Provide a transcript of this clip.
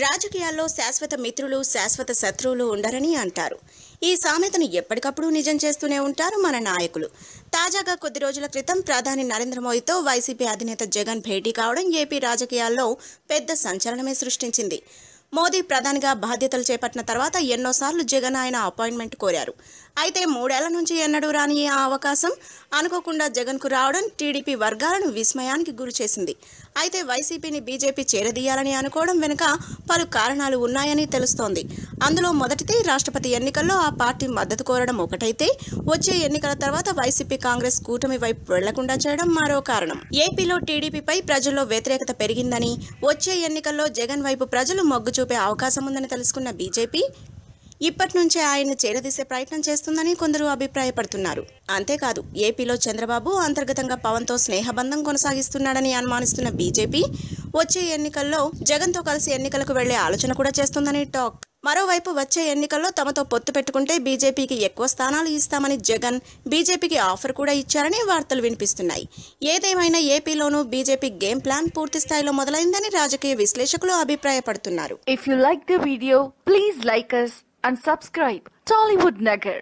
రాజకీయాల్లో శాశ్వత మిత్రులు శాశ్వత శత్రువులు ఉండరని అంటారు. ఈ సామెతను ఎప్పటికప్పుడు నిజం చేస్తూనే ఉంటారు మన నాయకులు. తాజాగా కొద్ది రోజుల క్రితం ప్రధాని నరేంద్ర మోదీతో వైసీపీ అధినేత జగన్ భేటీ కావడం ఏపీ రాజకీయాల్లో పెద్ద సంచలనమే సృష్టించింది. మోదీ ప్రధానిగా బాధ్యతలు చేపట్టిన తర్వాత ఎన్నోసార్లు జగన్ ఆయన అపాయింట్మెంట్ కోరారు. అయితే 3 ఏళ్ల నుంచి ఎన్నడూ రాని ఆ అవకాశం అనుకోకుండా జగన్కు రావడం టీడీపీ వర్గాలను విస్మయానికి గురిచేసింది. అయితే వైసీపీని బీజేపీ చేరదీయాలని అనుకోవడం వెనుక పలు కారణాలు ఉన్నాయని తెలుస్తోంది. అందులో మొదటిది రాష్ట్రపతి ఎన్నికల్లో ఆ పార్టీ మద్దతు కోరడం ఒకటైతే, వచ్చే ఎన్నికల తర్వాత వైసీపీ కాంగ్రెస్ కూటమి వైపు వెళ్లకుండా చేయడం మరో కారణం. ఏపీలో టీడీపీపై ప్రజల్లో వ్యతిరేకత పెరిగిందని, వచ్చే ఎన్నికల్లో జగన్ వైపు ప్రజలు మొగ్గు చూపే అవకాశం ఉందని తెలుసుకున్న బీజేపీ ఇప్పటి నుంచే ఆయన్ని చేరదీసే ప్రయత్నం చేస్తుందని కొందరు అభిప్రాయపడుతున్నారు. అంతేకాదు, ఏపీలో చంద్రబాబు అంతర్గతంగా పవన్తో స్నేహబంధం కొనసాగిస్తున్నాడని అనుమానిస్తున్న బీజేపీ వచ్చే ఎన్నికల్లో జగన్తో కలిసి ఎన్నికలకు వెళ్లే ఆలోచన కూడా చేస్తుందని టాక్. మరోవైపు వచ్చే ఎన్నికల్లో తమతో పొత్తు పెట్టుకుంటే బీజేపీకి ఎక్కువ స్థానాలు ఇస్తామని జగన్ బీజేపీకి ఆఫర్ కూడా ఇచ్చారని వార్తలు వినిపిస్తున్నాయి. ఏదేమైనా ఏపీలోనూ బీజేపీ గేమ్ ప్లాన్ పూర్తి స్థాయిలో మొదలైందని రాజకీయ విశ్లేషకులు అభిప్రాయపడుతున్నారు. If you like the video, please like us and subscribe Tollywood Nagar.